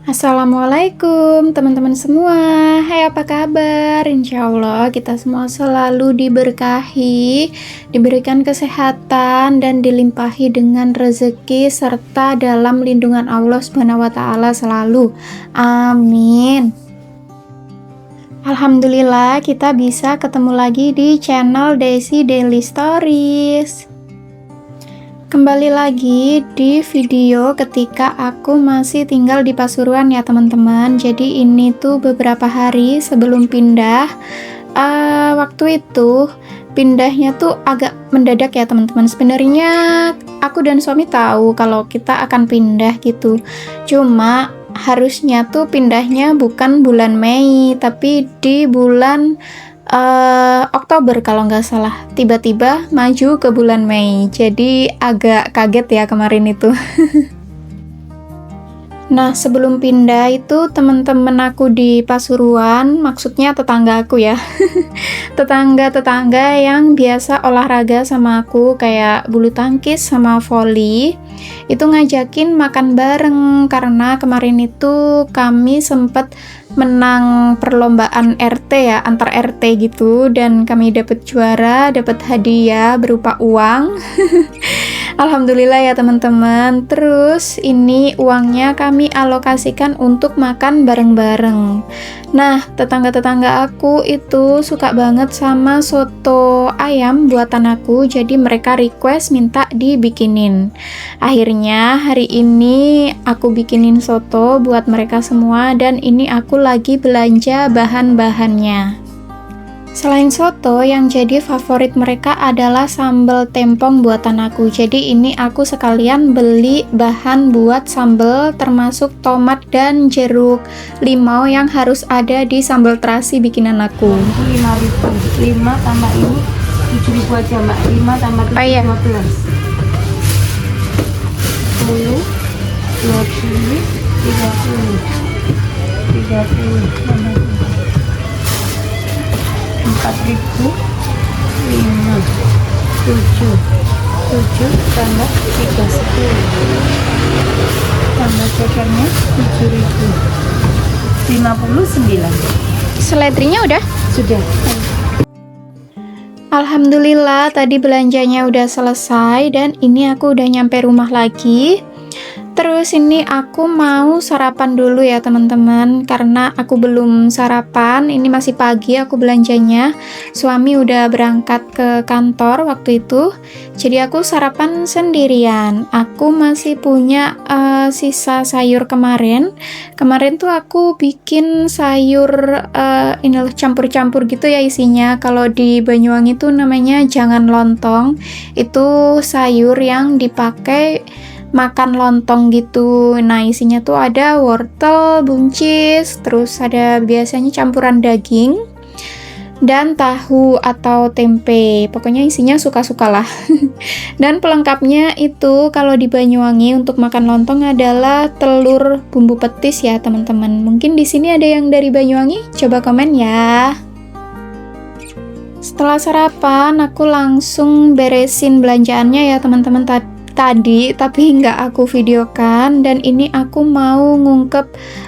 Assalamualaikum teman-teman semua. Hai, apa kabar? Insya Allah kita semua selalu diberkahi, diberikan kesehatan dan dilimpahi dengan rezeki serta dalam lindungan Allah Subhanahu wa taala selalu. Amin. Alhamdulillah kita bisa ketemu lagi di channel Desi Daily Stories. Kembali lagi di video ketika aku masih tinggal di Pasuruan ya teman-teman. Jadi ini tuh beberapa hari sebelum pindah. Waktu itu pindahnya tuh agak mendadak ya teman-teman. Sebenarnya aku dan suami tahu kalau kita akan pindah gitu. Cuma harusnya tuh pindahnya bukan bulan Mei, tapi di bulan Oktober kalau nggak salah. Tiba-tiba maju ke bulan Mei, jadi agak kaget ya kemarin itu. Nah, sebelum pindah itu teman-teman aku di Pasuruan, maksudnya tetangga aku ya. Tetangga-tetangga yang biasa olahraga sama aku kayak bulu tangkis sama voli, itu ngajakin makan bareng karena kemarin itu kami sempat menang perlombaan RT ya, antar RT gitu, dan kami dapat juara, dapat hadiah berupa uang. Alhamdulillah ya teman-teman. Terus ini uangnya kami alokasikan untuk makan bareng-bareng. Nah, tetangga-tetangga aku itu suka banget sama soto ayam buatan aku, jadi mereka request minta dibikinin. Akhirnya hari ini aku bikinin soto buat mereka semua, dan ini aku lagi belanja bahan-bahannya. Selain soto, yang jadi favorit mereka adalah sambal tempong buatan aku. Jadi ini aku sekalian beli bahan buat sambal, termasuk tomat dan jeruk limau yang harus ada di sambal terasi bikinan aku. 5.000, 5 tambah ini 7.000 aja mbak. 5 tambah 7, Oh, iya. 12, 10, 20, 30, 30, 4.000, 5, 7 tambah 3, 10 tambah cekernya 7.000, 59 Seledrinya udah? sudah. Alhamdulillah tadi belanjanya udah selesai dan ini aku udah nyampe rumah lagi. Terus ini aku mau sarapan dulu ya teman-teman, karena aku belum sarapan. Ini masih pagi aku belanjanya. Suami udah berangkat ke kantor waktu itu, jadi aku sarapan sendirian. Aku masih punya sisa sayur kemarin. Kemarin tuh aku bikin sayur ini loh, campur-campur gitu ya isinya. Kalau di Banyuwangi tuh namanya jangan lontong. Itu sayur yang dipakai makan lontong gitu. Nah, isinya tuh ada wortel, buncis, terus ada biasanya campuran daging dan tahu atau tempe. Pokoknya isinya suka-sukalah. Dan pelengkapnya itu kalau di Banyuwangi untuk makan lontong adalah telur bumbu petis ya, teman-teman. Mungkin di sini ada yang dari Banyuwangi? Coba komen ya. Setelah sarapan, aku langsung beresin belanjaannya ya, teman-teman, tadi, tapi nggak aku videokan. Dan ini aku mau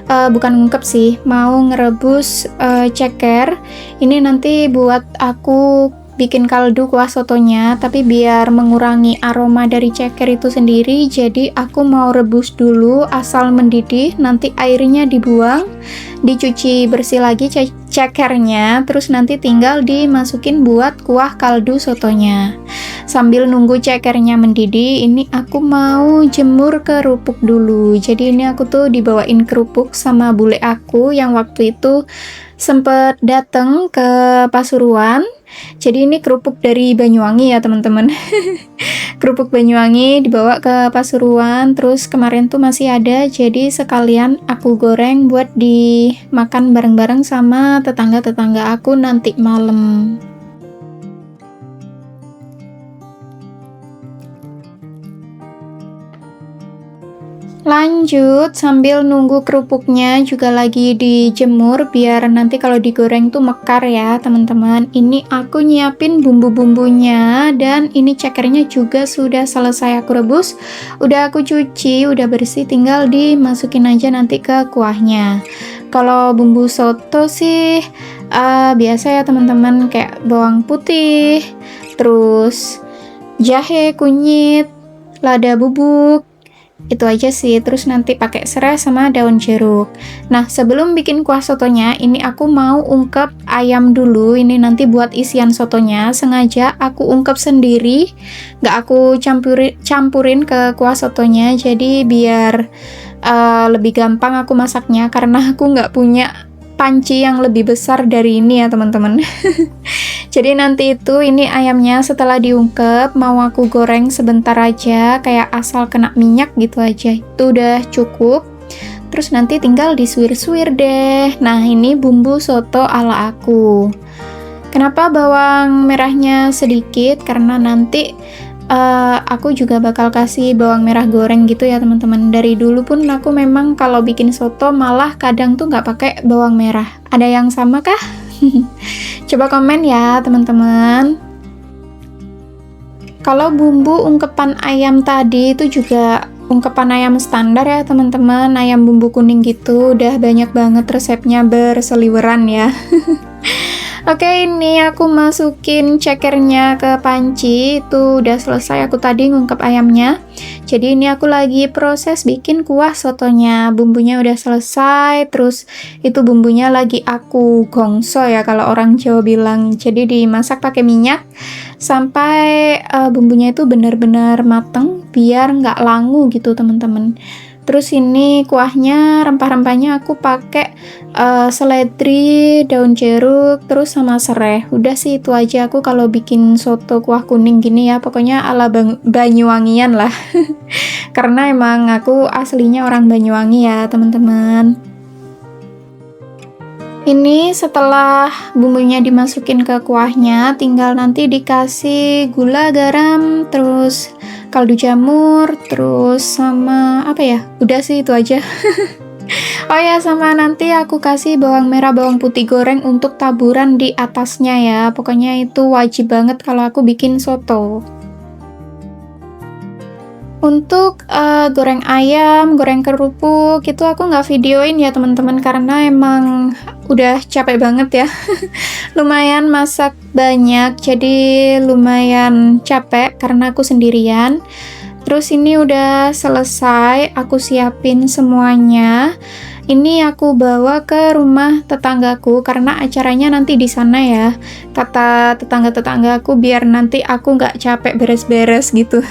bukan ngungkep sih, mau ngerebus ceker. Ini nanti buat aku bikin kaldu kuah sotonya, tapi biar mengurangi aroma dari ceker itu sendiri, jadi aku mau rebus dulu asal mendidih, nanti airnya dibuang, dicuci bersih lagi cekernya, terus nanti tinggal dimasukin buat kuah kaldu sotonya. Sambil nunggu cekernya mendidih, ini aku mau jemur kerupuk dulu. Jadi ini aku tuh dibawain kerupuk sama bule aku yang waktu itu sempet dateng ke Pasuruan. Jadi ini kerupuk dari Banyuwangi ya teman-teman. Kerupuk Banyuwangi dibawa ke Pasuruan, terus kemarin tuh masih ada, jadi sekalian aku goreng buat dimakan bareng-bareng sama tetangga-tetangga aku nanti malam. Lanjut, sambil nunggu kerupuknya juga lagi dijemur biar nanti kalau digoreng tuh mekar ya teman-teman. Ini aku nyiapin bumbu-bumbunya dan ini cekernya juga sudah selesai aku rebus. Udah aku cuci, udah bersih, tinggal dimasukin aja nanti ke kuahnya. Kalau bumbu soto sih biasa ya teman-teman, kayak bawang putih, terus jahe, kunyit, lada bubuk, itu aja sih. Terus nanti pakai serai sama daun jeruk. Nah, sebelum bikin kuah sotonya, ini aku mau ungkep ayam dulu. Ini nanti buat isian sotonya. Sengaja aku ungkep sendiri, nggak aku campurin ke kuah sotonya. Jadi biar lebih gampang aku masaknya, karena aku nggak punya panci yang lebih besar dari ini ya teman-teman. Jadi nanti itu ini ayamnya setelah diungkep mau aku goreng sebentar aja, kayak asal kena minyak gitu aja, itu udah cukup. Terus nanti tinggal disuir-suir deh. Nah, ini bumbu soto ala aku. Kenapa bawang merahnya sedikit? Karena nanti aku juga bakal kasih bawang merah goreng gitu ya teman-teman. Dari dulu pun aku memang kalau bikin soto malah kadang tuh nggak pakai bawang merah. Ada yang sama kah? Coba komen ya teman-teman. Kalau bumbu ungkepan ayam tadi itu juga ungkepan ayam standar ya teman-teman, ayam bumbu kuning gitu. Udah banyak banget resepnya berseliweran ya. Oke, ini aku masukin cekernya ke panci. Itu udah selesai aku tadi ngungkep ayamnya. Jadi ini aku lagi proses bikin kuah sotonya. Bumbunya udah selesai, terus itu bumbunya lagi aku gongso ya kalau orang Jawa bilang. Jadi dimasak pakai minyak sampai bumbunya itu benar-benar mateng biar nggak langu gitu teman-teman. Terus ini kuahnya, rempah-rempahnya aku pakai seledri, daun jeruk, terus sama serai. Udah sih itu aja aku kalau bikin soto kuah kuning gini ya. Pokoknya ala Banyuwangian lah. Karena emang aku aslinya orang Banyuwangi ya teman-teman. Ini setelah bumbunya dimasukin ke kuahnya, tinggal nanti dikasih gula, garam, terus kaldu jamur, terus sama apa ya? Udah sih itu aja. Oh ya, sama nanti aku kasih bawang merah, bawang putih goreng untuk taburan di atasnya ya. Pokoknya itu wajib banget kalau aku bikin soto. Untuk goreng ayam, goreng kerupuk, itu aku nggak videoin ya teman-teman, karena emang udah capek banget ya. Lumayan masak banyak, jadi lumayan capek karena aku sendirian. Terus ini udah selesai, aku siapin semuanya. Ini aku bawa ke rumah tetanggaku karena acaranya nanti di sana ya. Kata tetangga-tetanggaku biar nanti aku nggak capek beres-beres gitu.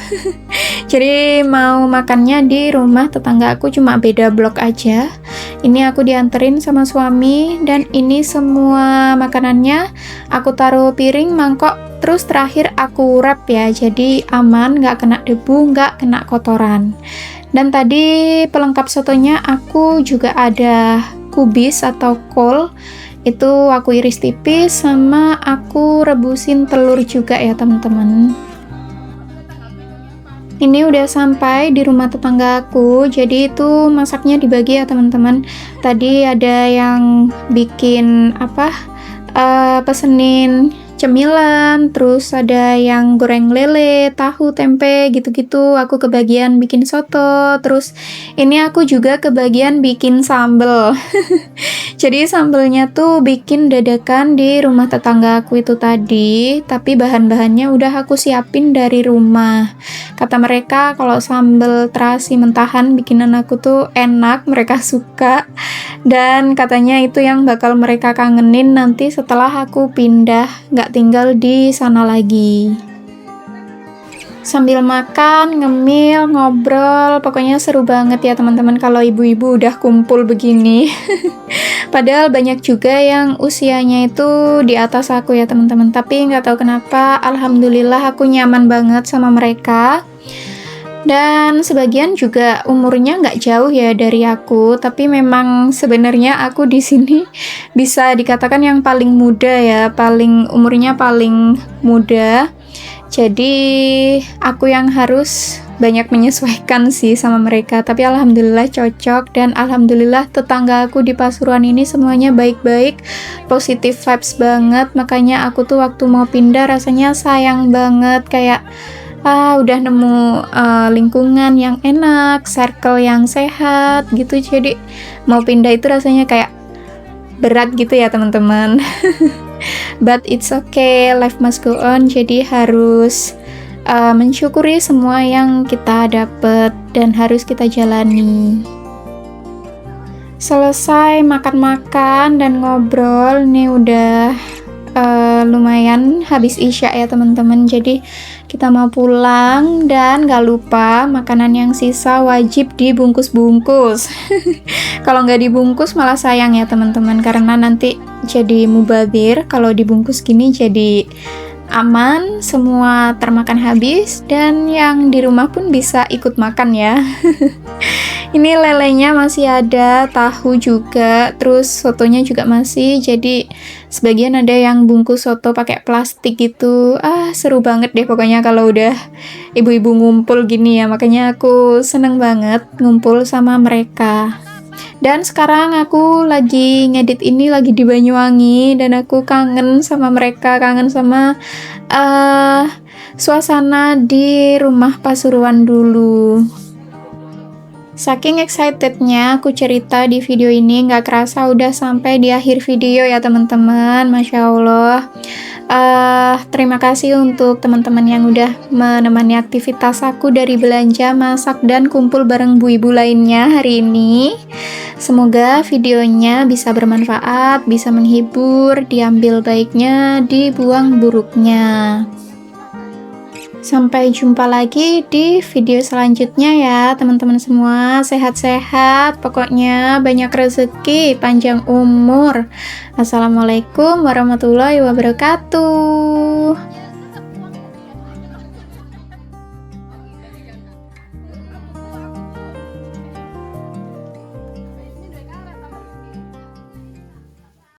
Jadi mau makannya di rumah tetanggaku, cuma beda blok aja. Ini aku dianterin sama suami dan ini semua makanannya aku taruh piring, mangkok, terus terakhir aku wrap ya. Jadi aman, nggak kena debu, nggak kena kotoran. Dan tadi pelengkap sotonya aku juga ada kubis atau kol. Itu aku iris tipis sama aku rebusin telur juga ya teman-teman. Ini udah sampai di rumah tetanggaku. Jadi itu masaknya dibagi ya teman-teman. Tadi ada yang bikin apa? Pesenin cemilan, terus ada yang goreng lele, tahu, tempe, gitu-gitu. Aku kebagian bikin soto, terus ini aku juga kebagian bikin sambel. Jadi sambelnya tuh bikin dadakan di rumah tetangga aku itu tadi, tapi bahan-bahannya udah aku siapin dari rumah. Kata mereka kalau sambel terasi mentahan bikinan aku tuh enak, mereka suka. Dan katanya itu yang bakal mereka kangenin nanti setelah aku pindah, nggak tinggal di sana lagi. Sambil makan, ngemil, ngobrol, pokoknya seru banget ya teman-teman kalau ibu-ibu udah kumpul begini. Padahal banyak juga yang usianya itu di atas aku ya teman-teman, tapi nggak tahu kenapa, alhamdulillah aku nyaman banget sama mereka. Dan sebagian juga umurnya nggak jauh ya dari aku, tapi memang sebenarnya aku di sini bisa dikatakan yang paling muda ya, umurnya paling muda. Jadi aku yang harus banyak menyesuaikan sih sama mereka, tapi alhamdulillah cocok. Dan alhamdulillah tetangga aku di Pasuruan ini semuanya baik-baik, positif vibes banget. Makanya aku tuh waktu mau pindah rasanya sayang banget, kayak udah nemu lingkungan yang enak, circle yang sehat gitu. Jadi mau pindah itu rasanya kayak berat gitu ya teman-teman. But it's okay, life must go on. Jadi harus mensyukuri semua yang kita dapat dan harus kita jalani. Selesai makan-makan dan ngobrol, nih udah lumayan habis isya ya teman-teman. Jadi kita mau pulang, dan gak lupa makanan yang sisa wajib dibungkus-bungkus. Kalau nggak dibungkus malah sayang ya teman-teman, karena nanti jadi mubazir. Kalau dibungkus gini jadi aman, semua termakan habis, dan yang di rumah pun bisa ikut makan ya. Ini lelenya masih ada, tahu juga, terus sotonya juga masih. Jadi sebagian ada yang bungkus soto pakai plastik gitu. Seru banget deh pokoknya kalau udah ibu-ibu ngumpul gini ya. Makanya aku seneng banget ngumpul sama mereka. Dan sekarang aku lagi ngedit ini lagi di Banyuwangi, dan aku kangen sama mereka, kangen sama suasana di rumah Pasuruan dulu. Saking excitednya aku cerita di video ini, nggak kerasa udah sampai di akhir video ya teman-teman. Masya Allah. Terima kasih untuk teman-teman yang udah menemani aktivitas aku dari belanja, masak, dan kumpul bareng bu-ibu lainnya hari ini. Semoga videonya bisa bermanfaat, bisa menghibur, diambil baiknya, dibuang buruknya. Sampai jumpa lagi di video selanjutnya ya teman-teman semua. Sehat-sehat, pokoknya banyak rezeki, panjang umur. Assalamualaikum warahmatullahi wabarakatuh.